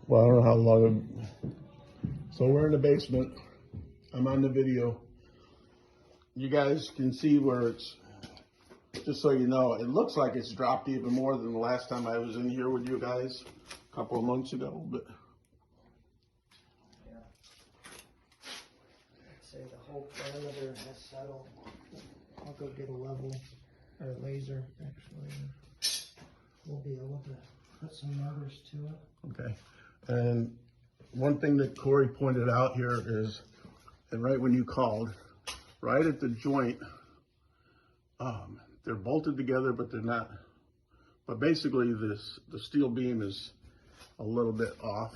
Well, I don't know how long. So we're in the basement. I'm on the video. You guys can see where it's, just so you know, it looks like it's dropped even more than the last time I was in here with you guys a couple of months ago. But yeah, I'd say the whole perimeter has settled. I'll go get a level or a laser actually. We'll be able to put some numbers to it. okay. And one thing that Corey pointed out here is, and right when you called, right at the joint, they're bolted together, but they're not. But basically, the steel beam is a little bit off.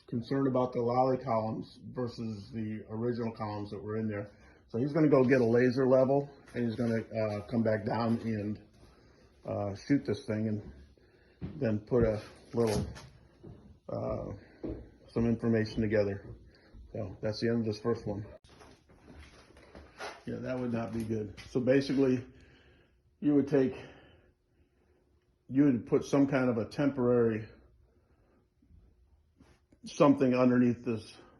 Concerned about the lolly columns versus the original columns that were in there. So he's going to go get a laser level, and he's going to come back down and shoot this thing, and then put a little some information together. So that's the end of this first one. Yeah, that would not be good. So basically, you would put some kind of a temporary something underneath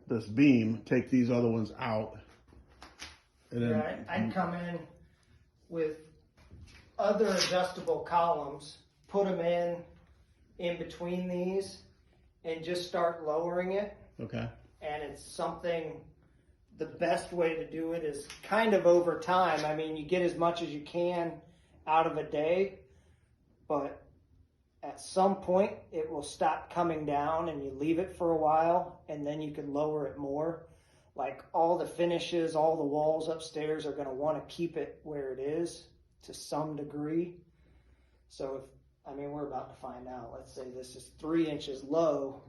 this beam, take these other ones out, and then I'd come in with other adjustable columns, put them in between these, and just start lowering it. okay. And it's something, the best way to do it is kind of over time. I mean, you get as much as you can out of a day, but at some point it will stop coming down and you leave it for a while and then you can lower it more. Like all the finishes, all the walls upstairs are going to want to keep it where it is to some degree. So we're about to find out. Let's say this is 3 inches low.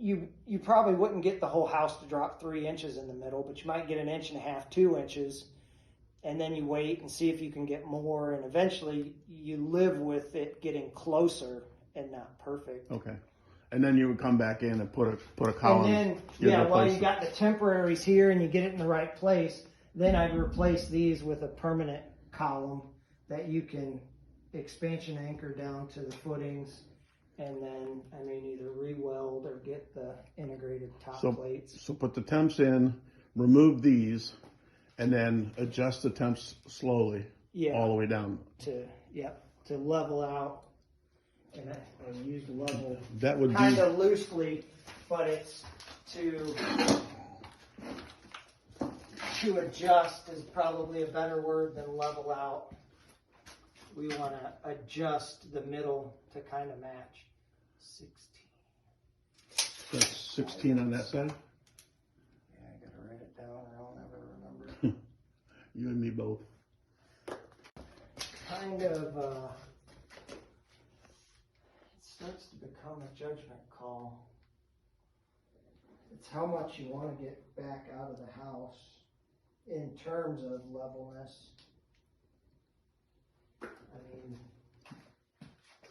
You probably wouldn't get the whole house to drop 3 inches in the middle, but you might get 1.5 inches, 2 inches, and then you wait and see if you can get more, and eventually you live with it getting closer and not perfect. Okay. And then you would come back in and put a column. And then, while you got the temporaries here and you get it in the right place, then I'd replace these with a permanent column that you can expansion anchor down to the footings, and then either re-weld or get the integrated top plates. So put the temps in, remove these, and then adjust the temps slowly, all the way down. To level out, and I use level That would kind be of loosely, but it's to adjust is probably a better word than level out. We want to adjust the middle to kind of match. 16. that's 16 on that side. Yeah, I gotta write it down or I'll never remember. You and me both. Kind of, it starts to become a judgment call. It's how much you want to get back out of the house in terms of levelness.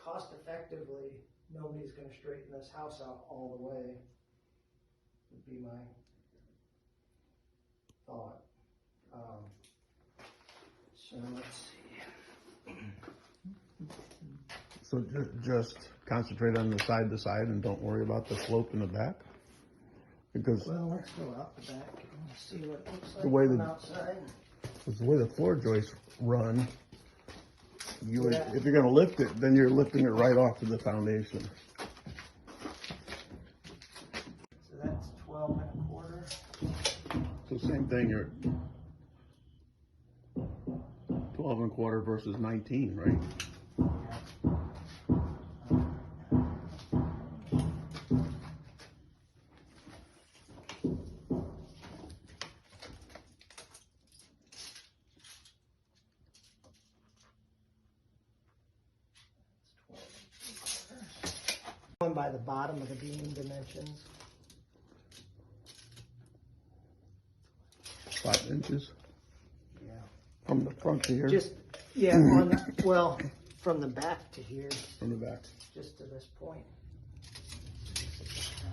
Cost effectively, nobody's going to straighten this house out all the way, would be my thought. So let's see. So just concentrate on the to side and don't worry about the slope in the back? Because Well, let's go out the back and see what it looks like The way from the- outside. the way the floor joists run, if you're going to lift it, then you're lifting it right off of the foundation. So that's 12 1/4. So same thing, you're 12 1/4 versus 19, right? Going by the bottom of the beam dimensions. 5 inches Yeah. from the front to here, From the back to here, from the back. just to this point.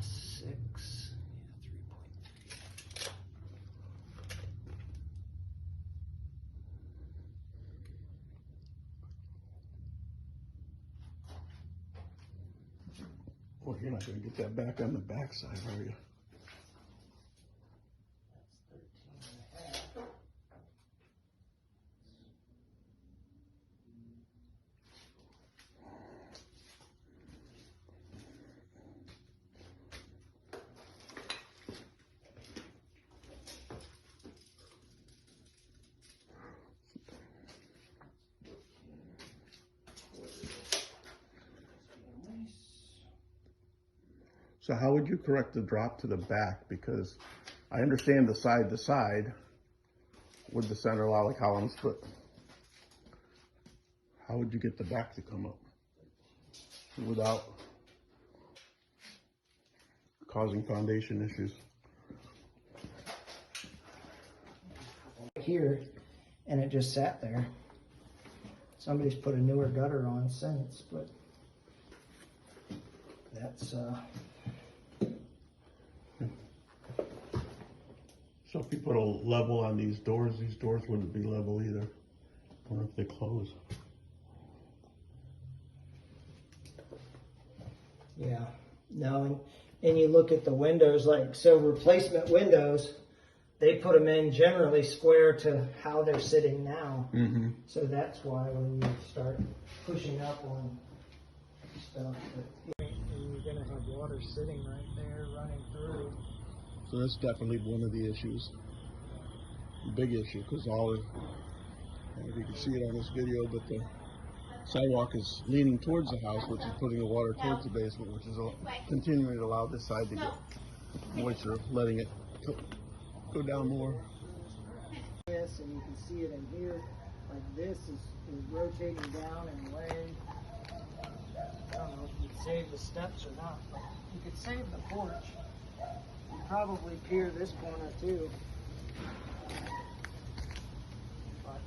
6. Well, you're not gonna get that back on the backside, are you? So how would you correct the drop to the back? Because I understand the side to side with the center lolly columns, but how would you get the back to come up without causing foundation issues? Here, and it just sat there. Somebody's put a newer gutter on since, but that's So if you put a level on these doors wouldn't be level either. I wonder if they close. yeah. No, and you look at the windows, like, so replacement windows, they put them in generally square to how they're sitting now. Mm-hmm. So that's why when you start pushing up on stuff, and you're gonna have water sitting right there, running through. So that's definitely one of the issues. Big issue, because I don't know if you can see it on this video, but the sidewalk is leaning towards the house, which is putting the water towards the basement, which is continuing to allow this side to get moisture, letting it go down more. This, and you can see it in here, like this is rotating down and away. I don't know if you could save the steps or not, but you could save the porch. You'd probably pier this corner too. But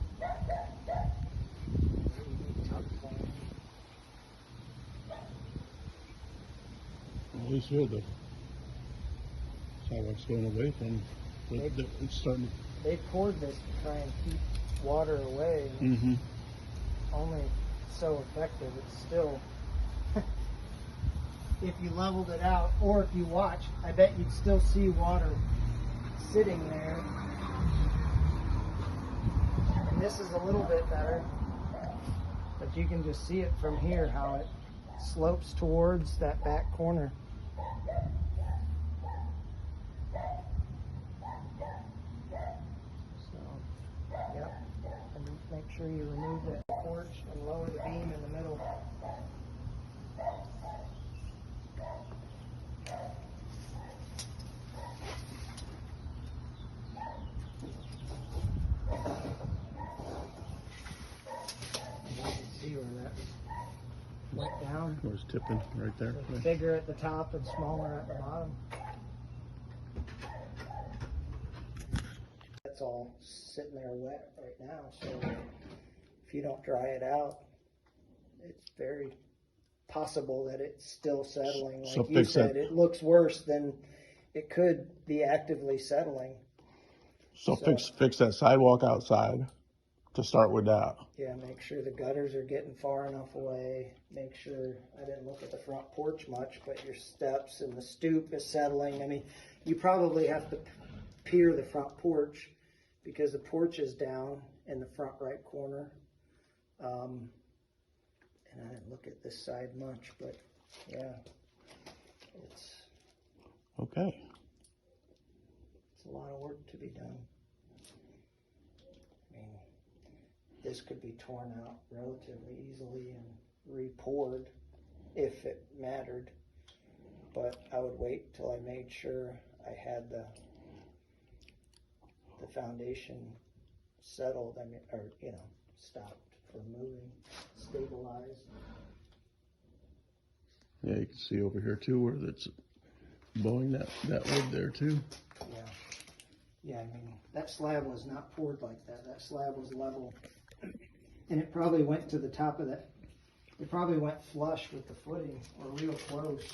At least here the sidewalk's going away from it's starting. They poured this to try and keep water away. Mm-hmm. Only so effective. It's still, if you leveled it out, or if you watch, I bet you'd still see water sitting there. And this is a little bit better, but you can just see it from here how it slopes towards that back corner. Yep, and make sure you remove that porch and lower the beam in the middle. You can see where that went down. Or it's tipping right there. It's bigger at the top and smaller at the bottom. It's all sitting there wet right now, so if you don't dry it out, it's very possible that it's still settling. Like So you fix said, that. it looks worse than it could be actively settling. So fix that sidewalk outside to start with that. Yeah, make sure the gutters are getting far enough away. Make sure, I didn't look at the front porch much, but your steps and the stoop is settling. I mean, you probably have to pier the front porch because the porch is down in the front right corner. And I didn't look at this side much, but yeah, it's Okay. a lot of work to be done. I mean, this could be torn out relatively easily and re-poured if it mattered, but I would wait till I made sure I had the foundation settled, or stopped from moving, stabilized. Yeah, you can see over here too where it's blowing that wood there too. Yeah, I mean, that slab was not poured like that. That slab was level. And it probably went to the top of that. It probably went flush with the footing or real close.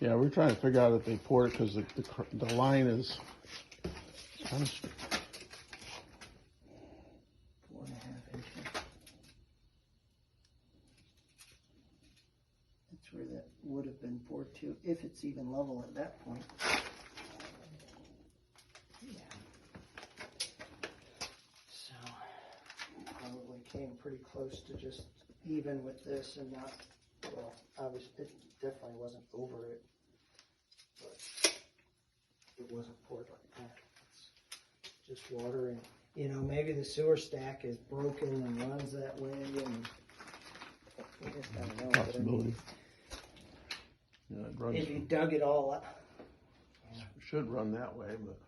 Yeah, we're trying to figure out if they poured it because the line is kind of 4.5 inches. That's where that would have been bored to, if it's even level at that point. Yeah. So, probably came pretty close to just even with this and not, well, obviously, it definitely wasn't over it, but it wasn't poured like that. It's just water, and, you know, maybe the sewer stack is broken and runs that way, and we just don't know. But I Possibility. mean, Yeah, it runs, if you dug it all up, should run that way, but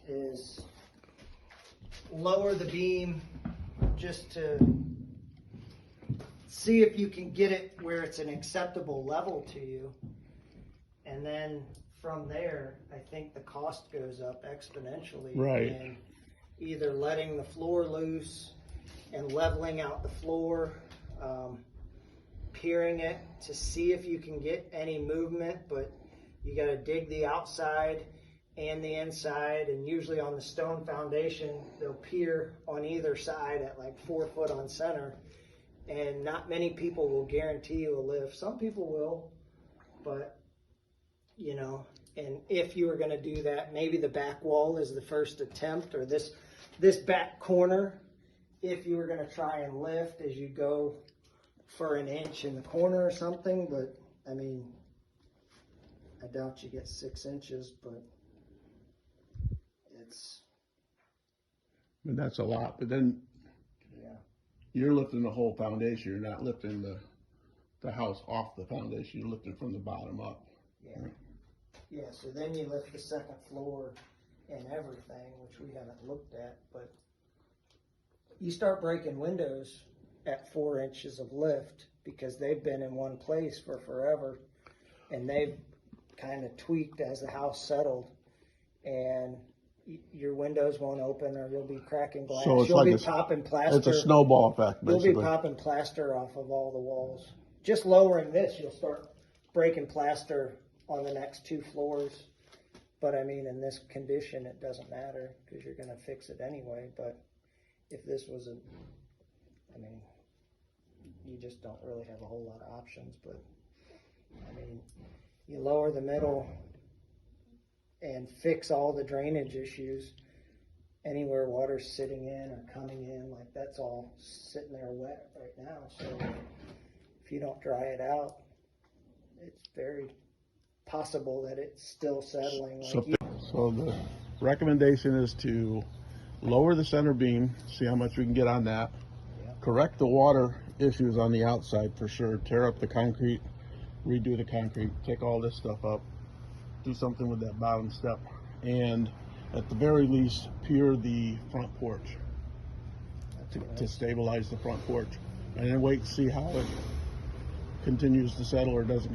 is lower the beam just to see if you can get it where it's an acceptable level to you. And then from there, I think the cost goes up exponentially. Right. And either letting the floor loose and leveling out the floor, peering it to see if you can get any movement, but you got to dig the outside and the inside, and usually on the stone foundation, they'll pier on either side at like 4 foot on center, and not many people will guarantee you a lift. Some people will, but you know, and if you were going to do that, maybe the back wall is the first attempt, or this back corner, if you were going to try and lift as you go for an inch in the corner or something. But I mean, I doubt you get 6 inches, but it's, I mean, that's a lot. But then yeah, you're lifting the whole foundation. You're not lifting the house off the foundation. You're lifting from the bottom up. yeah. Yeah, so then you lift the second floor and everything, which we haven't looked at, but you start breaking windows at 4 inches of lift because they've been in one place for forever, and they've kind of tweaked as the house settled, and your windows won't open, or you'll be cracking glass. So it's You'll like be popping plaster. It's a snowball effect, You'll be basically. popping plaster off of all the walls. Just lowering this, you'll start breaking plaster on the next 2 floors. But I mean, in this condition, it doesn't matter because you're going to fix it anyway. But if this was I mean, you just don't really have a whole lot of options. But I mean, you lower the middle and fix all the drainage issues. Anywhere water's sitting in or coming in, like that's all sitting there wet right now. So if you don't dry it out, it's very possible that it's still settling. Like So the recommendation is to lower the center beam, see how much we can get on that. Yeah. Correct the water issues on the outside for sure. Tear up the concrete, redo the concrete, take all this stuff up, do something with that bottom step, and at the very least, pier the front porch to stabilize the front porch, and then wait and see how it continues to settle or doesn't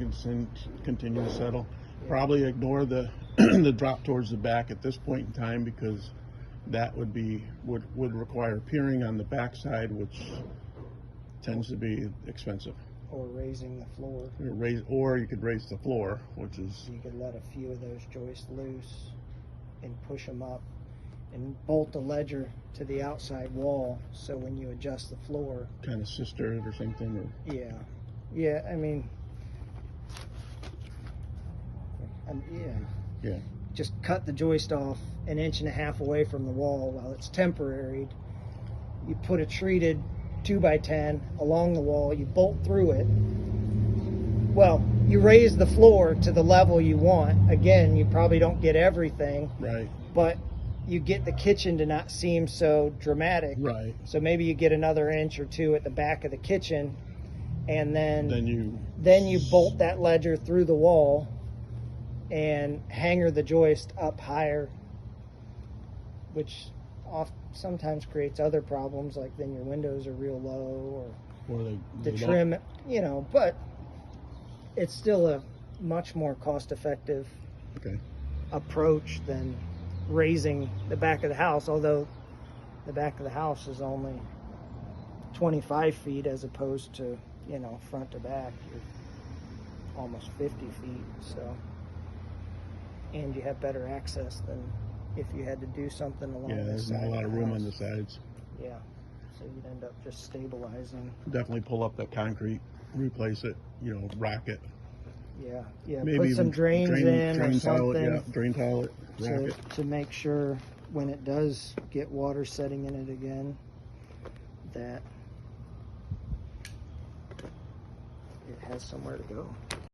continue to settle. Probably ignore the the drop towards the back at this point in time, because that would require piering on the backside, which tends to be expensive. or raising the floor. Or you could raise the floor, which is You could let a few of those joists loose and push them up and bolt the ledger to the outside wall, so when you adjust the floor, kind of sister or something. Or yeah, I mean, yeah, just cut the joist off 1.5 inches away from the wall while it's temporary. You put a treated 2x10 along the wall, you bolt through it. Well, you raise the floor to the level you want. Again, you probably don't get everything, right, but you get the kitchen to not seem so dramatic. right. So maybe you get another 1 or 2 inches at the back of the kitchen, and then you bolt that ledger through the wall and hanger the joist up higher, which sometimes creates other problems, like then your windows are real low, or the trim, but it's still a much more cost-effective approach than raising the back of the house, although the back of the house is only 25 feet as opposed to, front to back, you're almost 50 feet, so, and you have better access than if you had to do something along the there's side not a lot of room on house. the sides. Yeah. So you'd end up just stabilizing. Definitely pull up that concrete, replace it, rock it. Yeah, yeah. Maybe Put some even drains in or tile it, something drain tile it, rock it. to make sure when it does get water setting in it again, that it has somewhere to go.